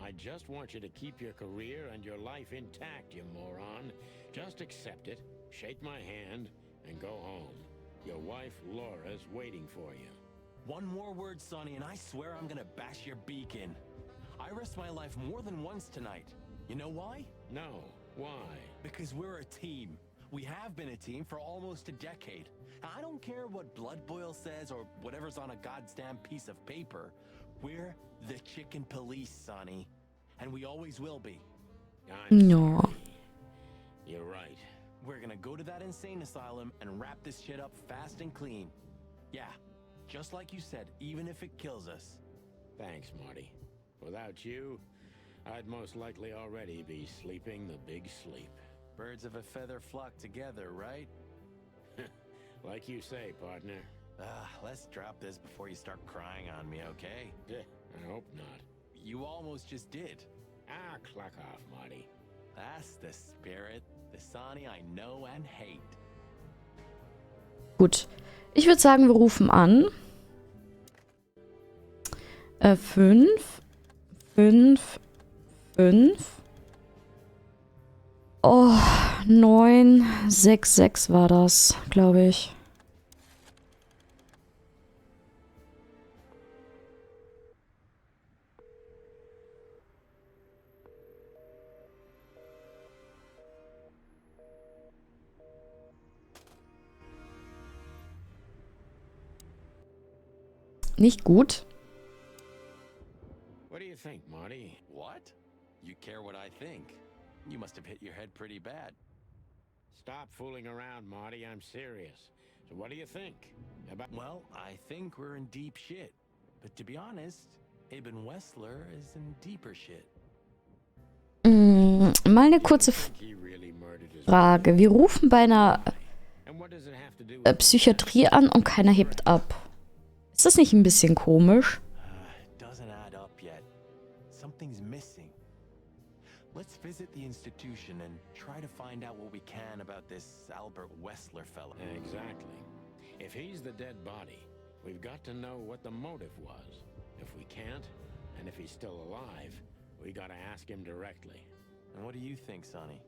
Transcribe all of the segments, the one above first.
I just want you to keep your career and your life intact, you moron. Just accept it, shake my hand, and go home. Your wife, Laura's waiting for you. One more word, Sonny, and I swear I'm gonna bash your beak in. I risked my life more than once tonight. You know why? No. Why? Because we're a team. We have been a team for almost a decade. I don't care what Blood Boil says or whatever's on a goddamn piece of paper. We're the chicken police, Sonny. And we always will be. No. Sorry. You're right. We're gonna go to that insane asylum and wrap this shit up fast and clean. Yeah, just like you said, even if it kills us. Thanks, Marty. Without you, I'd most likely already be sleeping the big sleep. Birds of a feather flock together, right? Like you say, partner. Let's drop this before you start crying on me, okay? I hope not. You almost just did. Clock off, Marty. That's the spirit, the Sonny I know and hate. Gut. Ich würde sagen, wir rufen an. 5, 5, 5. Oh, 9, 6, 6 war das, glaube ich. Nicht gut. What do you think, Marty? What? You care what I think? You must have hit your head pretty bad. Stop fooling around, Marty. I'm serious. So what do you think? Well, I think we're in deep shit. But to be honest, Eben Wessler is in deeper shit. Mal eine kurze Frage. Wir rufen bei einer Psychiatrie an und keiner hebt ab. Ist das nicht ein bisschen komisch? Doesn't add up yet. Something's missing. Let's visit the institution and try to find out what we can about this Albert Wessler fellow. Exactly. If he's the dead body, we've got to know what the motive was. If we can't, and if he's still alive, we gotta ask him directly. And what do you think, Sonny?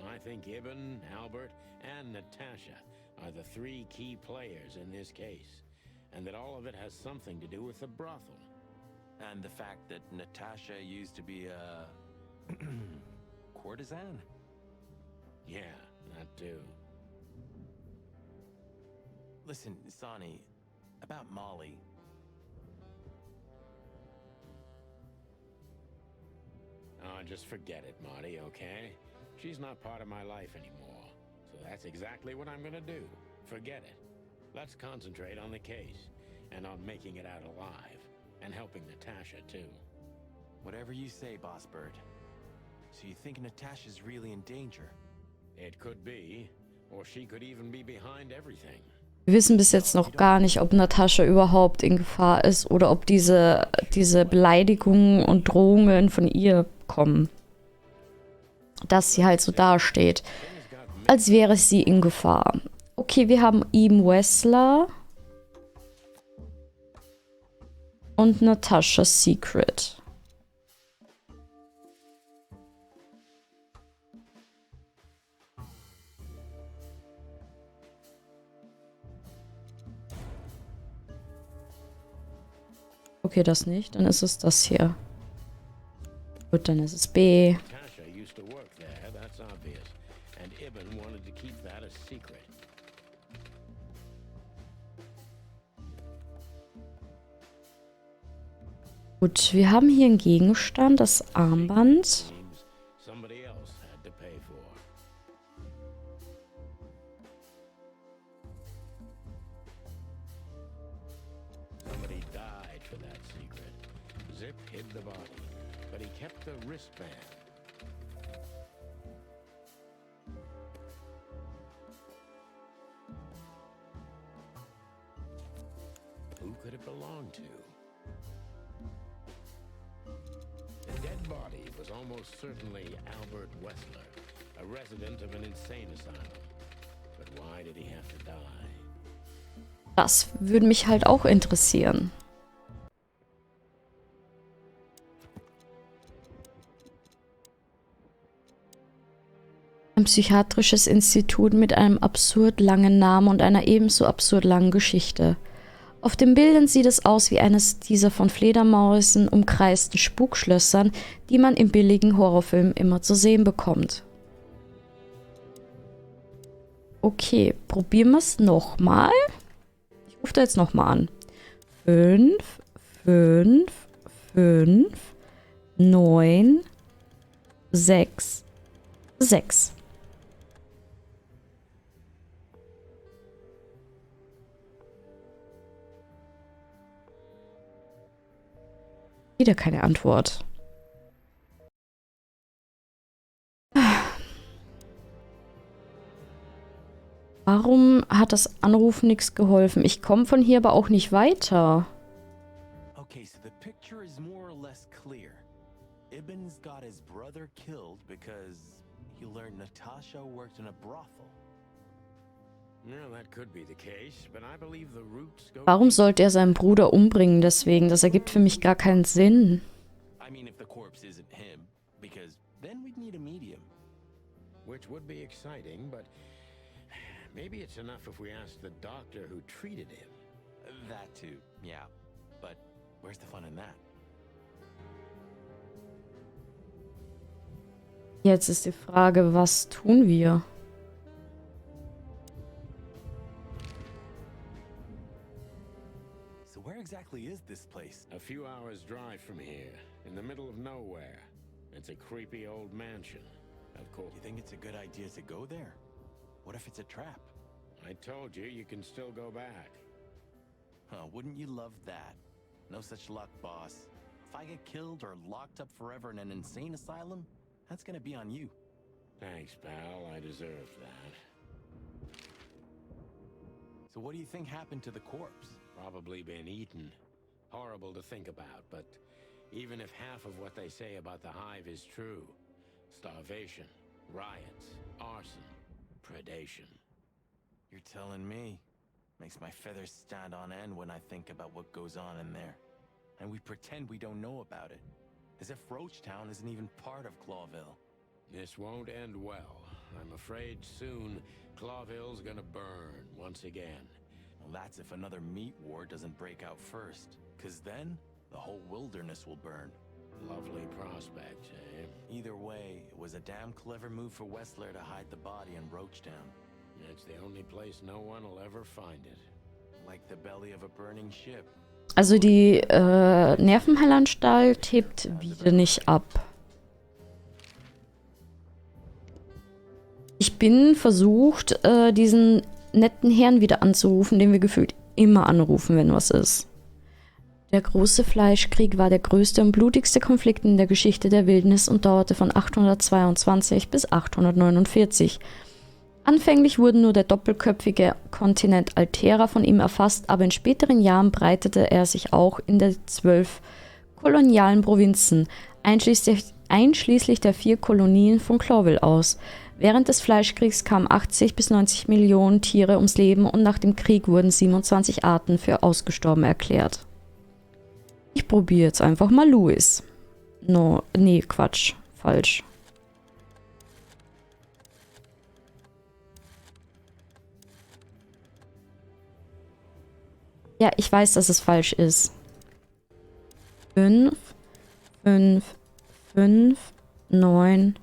I think Ibn, Albert, and Natasha are the 3 key players in this case, and that all of it has something to do with the brothel. And the fact that Natasha used to be a courtesan? Yeah, that too. Listen, Sonny, about Molly. Oh, just forget it, Marty, okay? She's not part of my life anymore. So that's exactly what I'm gonna do. Forget it. Let's concentrate on the case, and on making it out alive, and helping Natasha, too. Whatever you say, Boss Bird. So you think Natasha's really in danger? It could be, or she could even be behind everything. Wir wissen bis jetzt noch gar nicht, ob Natascha überhaupt in Gefahr ist oder ob diese Beleidigungen und Drohungen von ihr kommen. Dass sie halt so dasteht, als wäre sie in Gefahr. Okay, wir haben Eben Wessler und Natascha's Secret. Okay, das nicht. Dann ist es das hier. Gut, dann ist es B. Natasha used to work there, that's obvious. And Ibn wanted to keep that a secret. Gut, wir haben hier einen Gegenstand, das Armband. Somebody else had to pay for. Somebody died for that secret. Zip hid the body, but he kept the wristband. Who could it belong to? The dead body was almost certainly Albert Wessler, a resident of an insane asylum. But why did he have to die? Das würde mich halt auch interessieren. psychiatrisches Institut mit einem absurd langen Namen und einer ebenso absurd langen Geschichte. Auf den Bildern sieht es aus wie eines dieser von Fledermäusen umkreisten Spukschlössern, die man in billigen Horrorfilmen immer zu sehen bekommt. Okay, probieren wir es nochmal. Ich rufe da jetzt nochmal an. 5, 5, 5, 9, 6, 6. Wieder keine Antwort. Warum hat das Anrufen nichts geholfen? Ich komme von hier aber auch nicht weiter. Okay, so the picture is more or less clear. Ibn's got his brother killed because he learned Natasha worked in a brothel. Well, that could be the case, but I believe the roots go. Warum sollte er seinen Bruder umbringen deswegen? Das ergibt für mich gar keinen Sinn. I mean, if the corpse isn't him, because then we'd need a medium. Which would be exciting, but maybe it's enough if we ask the doctor who treated him. That too, yeah. But where's the fun in that? Jetzt ist die Frage, was tun wir? So where exactly is this place? A few hours' drive from here, in the middle of nowhere. It's a creepy old mansion, of course. You think it's a good idea to go there? What if it's a trap? I told you, you can still go back. Huh, wouldn't you love that? No such luck, boss. If I get killed or locked up forever in an insane asylum, that's gonna be on you. Thanks, pal. I deserve that. So what do you think happened to the corpse? Probably been eaten. Horrible to think about, but even if half of what they say about the hive is true, starvation, riots, arson, predation. You're telling me. Makes my feathers stand on end when I think about what goes on in there. And we pretend we don't know about it. As if Roachtown isn't even part of Clawville. This won't end well. I'm afraid soon Clawville's gonna burn once again. Well, that's if another meat war doesn't break out first. 'Cause then, the whole wilderness will burn. Lovely prospect, eh? Either way, it was a damn clever move for Wessler to hide the body in Roachtown. It's the only place no one will ever find it. Like the belly of a burning ship. Also die Nervenheilanstalt hebt wieder nicht ab. Ich bin versucht, diesen netten Herrn wieder anzurufen, den wir gefühlt immer anrufen, wenn was ist. Der große Fleischkrieg war der größte und blutigste Konflikt in der Geschichte der Wildnis und dauerte von 822 bis 849. Anfänglich wurden nur der doppelköpfige Kontinent Altera von ihm erfasst, aber in späteren Jahren breitete er sich auch in den 12 kolonialen Provinzen, einschließlich der 4 Kolonien von Clawville aus. Während des Fleischkriegs kamen 80 bis 90 Millionen Tiere ums Leben und nach dem Krieg wurden 27 Arten für ausgestorben erklärt. Ich probiere jetzt einfach mal Louis. Nee, Quatsch. Falsch. Ja, ich weiß, dass es falsch ist. 5, 5, 5, 9,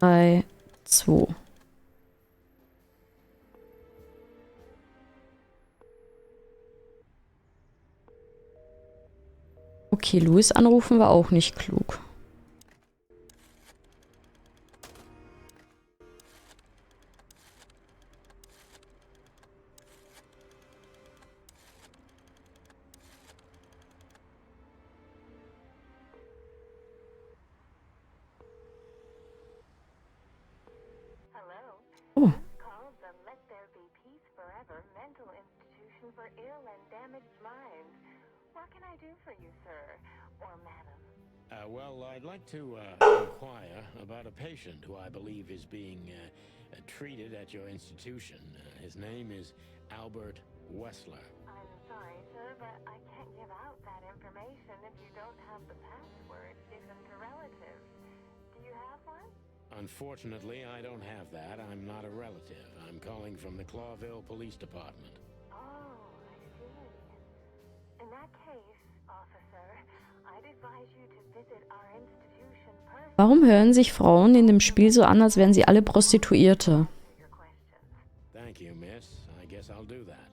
3, 2. Okay, Louis anrufen war auch nicht klug. Oh. Called the Let There Be Peace Forever mental institution for ill and damaged minds. What can I do for you, sir or madam? Well, I'd like to inquire about a patient who I believe is being treated at your institution. His name is Albert Wessler. I'm sorry, sir, but I can't give out that information if you don't have the password given to relatives. Do you have one? Unfortunately, I don't have that. I'm not a relative. I'm calling from the Clawville Police Department. Oh, I see. In that case, officer, I'd advise you to visit our institution personally. Warum hören sich Frauen in dem Spiel so an, als wären sie alle Prostituierte? Your questions. Thank you, miss. I guess I'll do that.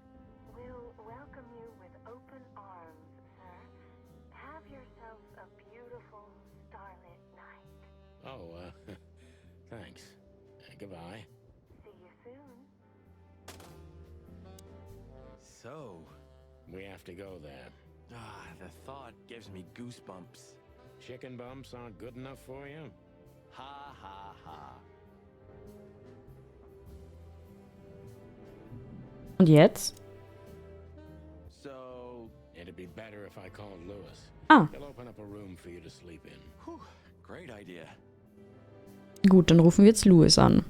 We'll welcome you with open arms, sir. Have yourself a beautiful starlit night. Oh, thanks. Goodbye. See you soon. So, We have to go there. the thought gives me goosebumps. Chicken bumps aren't good enough for you? Ha ha ha. Und jetzt? So, It'd be better if I called Lewis. Ah, He'll open up a room for you to sleep in. whew, great idea. gut, dann rufen wir jetzt Louis an.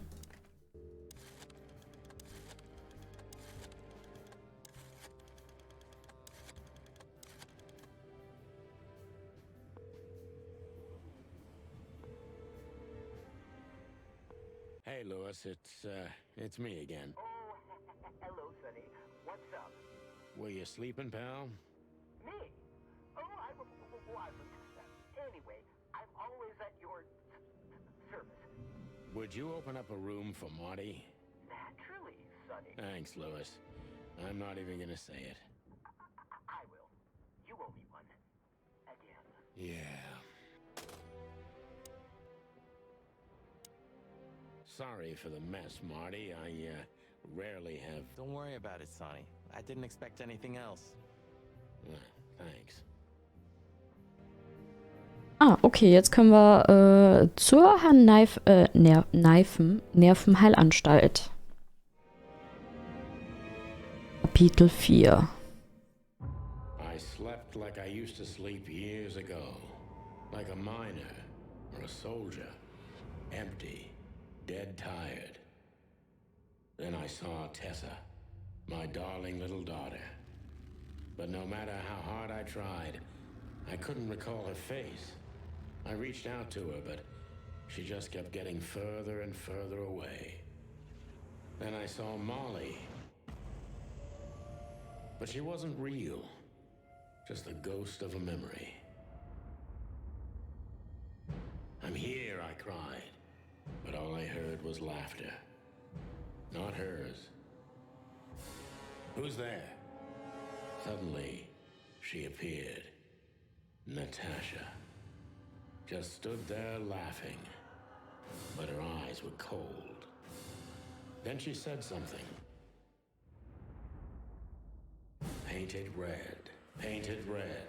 Hey, Lewis, it's me again. Oh, hello, Sonny. What's up? Were you sleeping, pal? Me? Oh, I wasn't. Anyway, I'm always at your service. Would you open up a room for Marty? Naturally, Sonny. Thanks, Lewis. I'm not even gonna say it. I will. You owe me one. Again. Yeah. Sorry for the mess, Marty. I rarely have... Don't worry about it, Sonny. I didn't expect anything else. Thanks. Ah, okay, jetzt können wir zur Herrn Nervenheilanstalt. Kapitel 4. I slept like I used to sleep years ago. Like a miner or a soldier. Empty. Dead tired. Then I saw Tessa, my darling little daughter. But no matter how hard I tried, I couldn't recall her face. I reached out to her, but she just kept getting further and further away. Then I saw Molly. But she wasn't real. Just the ghost of a memory. I'm here, I cried. But all I heard was laughter. Not hers. Who's there? Suddenly, she appeared. Natasha. Just stood there laughing. But her eyes were cold. Then she said something. Painted red. Painted red.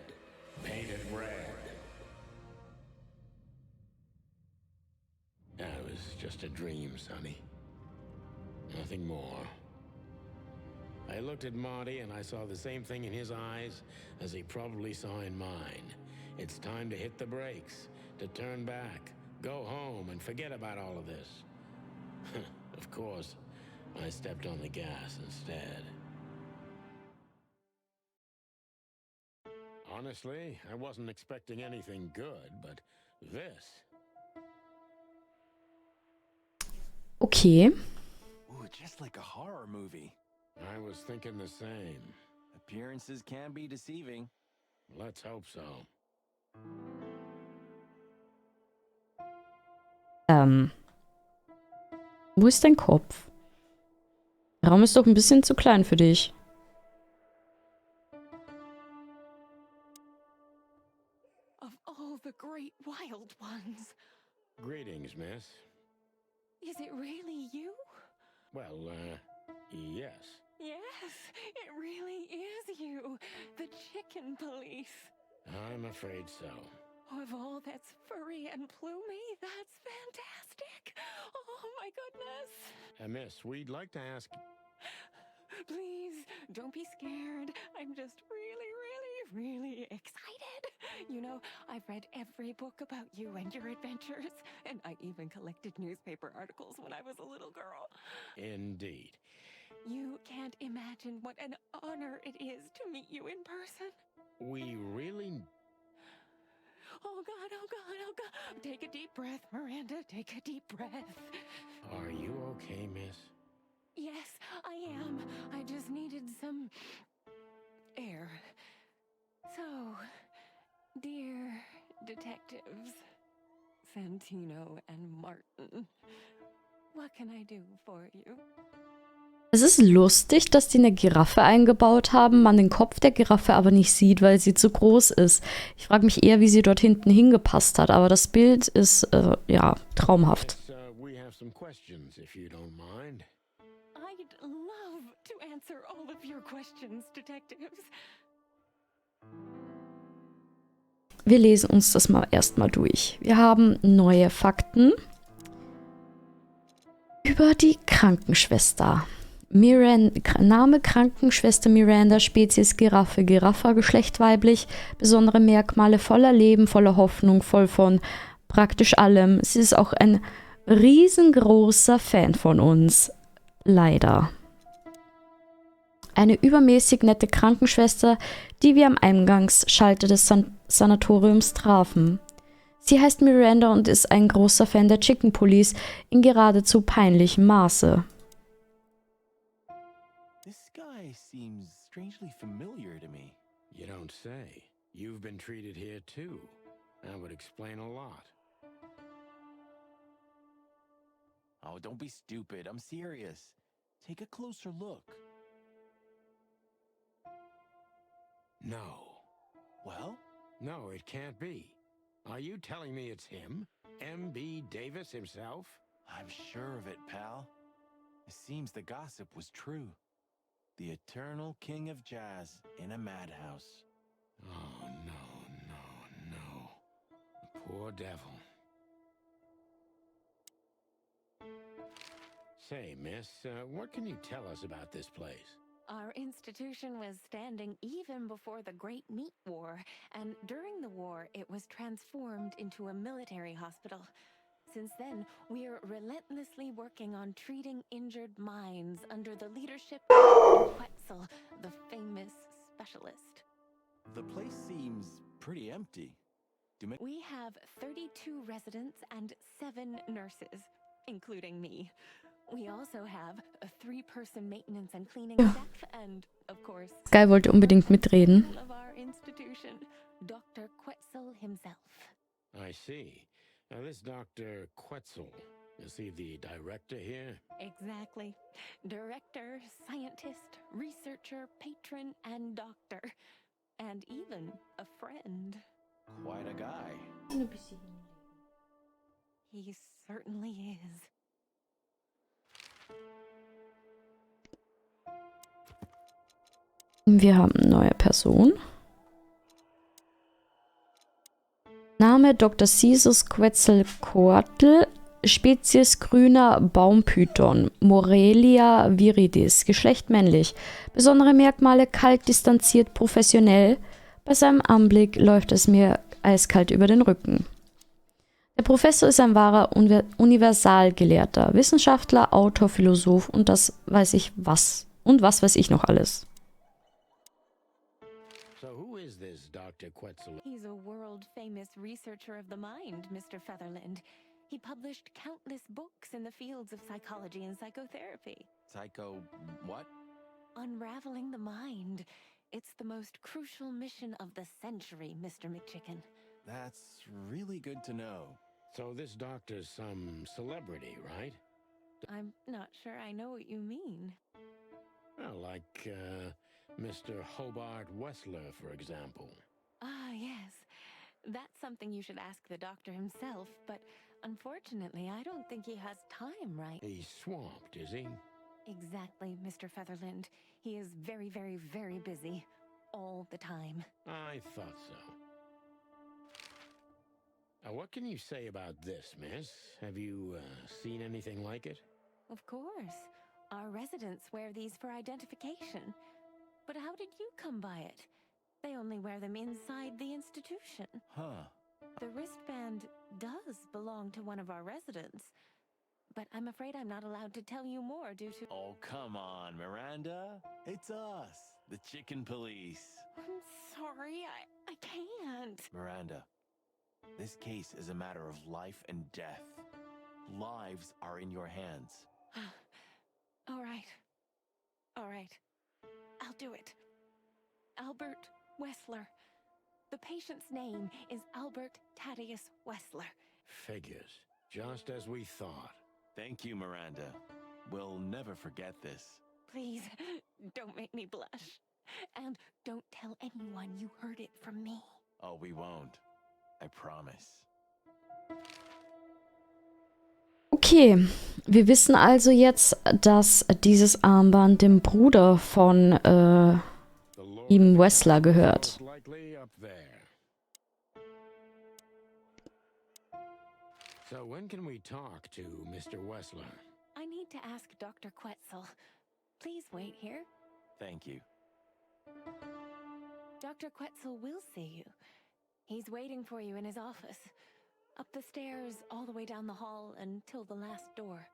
Painted red. That was just a dream, Sonny. Nothing more. I looked at Marty and I saw the same thing in his eyes as he probably saw in mine. It's time to hit the brakes, to turn back, go home and forget about all of this. Of course, I stepped on the gas instead. Honestly, I wasn't expecting anything good, but this... Okay. Ooh, just like a horror movie. I was thinking the same. Appearances can be deceiving. Let's hope so. Wo ist dein Kopf? Der Raum ist doch ein bisschen zu klein für dich. Of all the great wild ones, Greetings, miss. is it really you? Well, yes. Yes, it really is you, the chicken police. I'm afraid so. Of all that's furry and plumy, that's fantastic. Oh my goodness. Miss, we'd like to ask... Please, don't be scared. I'm just really excited. You know, I've read every book about you and your adventures, and I even collected newspaper articles when I was a little girl. Indeed. You can't imagine what an honor it is to meet you in person. We really... Oh God, oh God, oh God. Take a deep breath, Miranda. Take a deep breath. Are you okay, miss? Yes, I am. I just needed some air. So, dear detectives, Santino and Martin, what can I do for you? Es ist lustig, dass die eine Giraffe eingebaut haben, man den Kopf der Giraffe aber nicht sieht, weil sie zu groß ist. Ich frage mich eher, wie sie dort hinten hingepasst hat, aber das Bild ist, ja, traumhaft. We have some questions, if you don't mind. I'd love to answer all of your questions, detectives. Wir lesen uns das mal erstmal durch. Wir haben neue Fakten über die Krankenschwester. Name Krankenschwester Miranda, Spezies Giraffe, Giraffa, Geschlecht weiblich, besondere Merkmale, voller Leben, voller Hoffnung, voll von praktisch allem. Sie ist auch ein riesengroßer Fan von uns. Leider. Eine übermäßig nette Krankenschwester, die wir am Eingangsschalter des Sanatoriums trafen. Sie heißt Miranda und ist ein großer Fan der Chicken Police in geradezu peinlichem Maße. This guy seems strangely familiar to me. You don't say. You've been treated here too. That would explain a lot. Oh, don't be stupid. I'm serious. Take a closer look. No. Well? No, it can't be. Are you telling me it's him? M.B. Davis himself? I'm sure of it, pal. It seems the gossip was true. The eternal king of jazz in a madhouse. Oh, no. The poor devil. Say, miss, what can you tell us about this place? Our institution was standing even before the Great Meat War, and during the war, it was transformed into a military hospital. Since then, we're relentlessly working on treating injured minds under the leadership of Quetzal, the famous specialist. The place seems pretty empty. We have 32 residents and 7 nurses, including me. We also have a 3-person maintenance and cleaning staff, and, of course, Guy wollte unbedingt mitreden. of our institution, Dr. Quetzal himself. I see. Now, this Dr. Quetzal, is he the director here? Exactly. Director, scientist, researcher, patron, and doctor. And even a friend. Quite a guy. He certainly is. Wir haben eine neue Person. Name Dr. Caesar Quetzalcoatl, Spezies grüner Baumpython, Morelia viridis, Geschlecht männlich. Besondere Merkmale: kalt, distanziert, professionell. Bei seinem Anblick läuft es mir eiskalt über den Rücken. Der Professor ist ein wahrer Universalgelehrter, Wissenschaftler, Autor, Philosoph und das weiß ich was. Und was weiß ich noch alles. So who is this Dr. Quetzal? He's a world-famous researcher of the mind, Mr. Featherland. He published countless books in the fields of psychology and psychotherapy. Psycho... what? Unraveling the mind. It's the most crucial mission of the century, Mr. McChicken. That's really good to know. So this doctor's some celebrity, right? I'm not sure I know what you mean. Well, like, Mr. Hobart Wessler, for example. Ah, yes. That's something you should ask the doctor himself, but unfortunately, I don't think he has time, right? He's swamped, is he? Exactly, Mr. Featherland. He is very, very, very busy. All the time. I thought so. Now, what can you say about this, miss? Have you, seen anything like it? Of course. Our residents wear these for identification. But how did you come by it? They only wear them inside the institution. Huh. The wristband does belong to one of our residents. But I'm afraid I'm not allowed to tell you more due to... Oh, come on, Miranda. It's us, the Chicken Police. I'm sorry, I can't. Miranda, This case is a matter of life and death. Lives are in your hands. All right. All right. I'll do it. Albert Wessler. The patient's name is Albert Thaddeus Wessler. Figures. Just as we thought. Thank you, Miranda. We'll never forget this. Please, don't make me blush. And don't tell anyone you heard it from me. Oh, we won't. I promise. Okay, wir wissen also jetzt, dass dieses Armband dem Bruder von ihm Wessler gehört. Likely up there. So when can we talk to Mr. Wessler? I need to ask Dr. Quetzel. Please wait here. Thank you. Dr. Quetzel will see you. He's waiting for you in his office. Up the stairs, all the way down the hall, until the last door.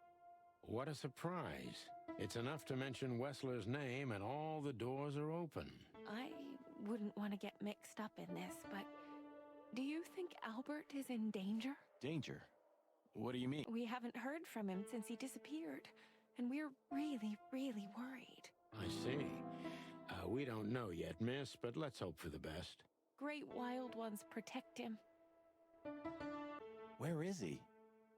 What a surprise. It's enough to mention Wessler's name and all the doors are open. I wouldn't want to get mixed up in this, but do you think Albert is in danger? Danger? What do you mean? We haven't heard from him since he disappeared, and we're really, really worried. I see. We don't know yet, miss, but let's hope for the best. Great wild ones protect him. Where is he?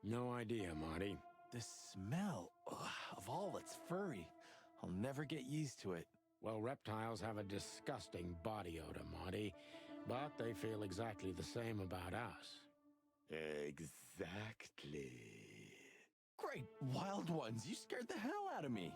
No idea, Marty. The smell of all that's furry. I'll never get used to it. Well, reptiles have a disgusting body odor, Marty, but they feel exactly the same about us. Exactly. Great wild ones, you scared the hell out of me.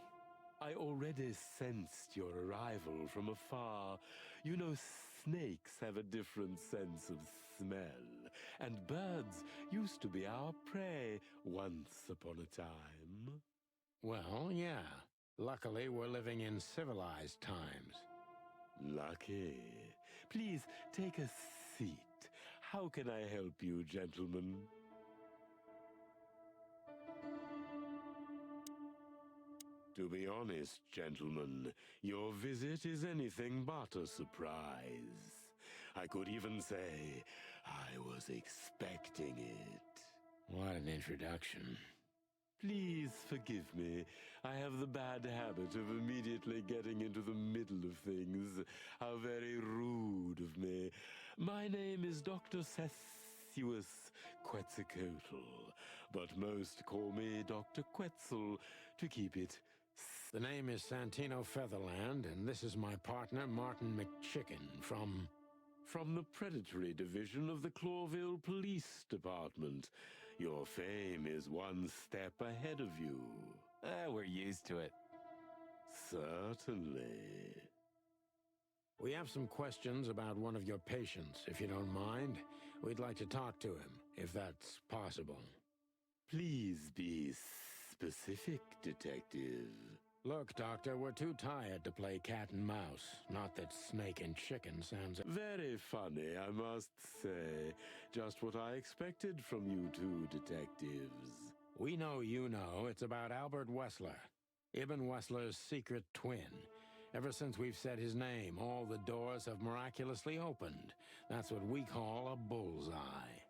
I already sensed your arrival from afar. You know, snakes have a different sense of smell, and birds used to be our prey once upon a time. Well, yeah. Luckily, we're living in civilized times. Lucky. Please take a seat. How can I help you, gentlemen? To be honest, gentlemen, your visit is anything but a surprise. I could even say I was expecting it. What an introduction. Please forgive me. I have the bad habit of immediately getting into the middle of things. How very rude of me. My name is Dr. Sessuous Quetzalcoatl, but most call me Dr. Quetzel to keep it. The name is Santino Featherland, and this is my partner, Martin McChicken, From the Predatory Division of the Clawville Police Department. Your fame is one step ahead of you. We're used to it. Certainly. We have some questions about one of your patients, if you don't mind. We'd like to talk to him, if that's possible. Please be specific, Detective. Look, Doctor, we're too tired to play cat and mouse. Not that snake and chicken sounds... Very funny, I must say. Just what I expected from you two detectives. We know you know it's about Albert Wessler, Ibn Wessler's secret twin. Ever since we've said his name, all the doors have miraculously opened. That's what we call a bullseye.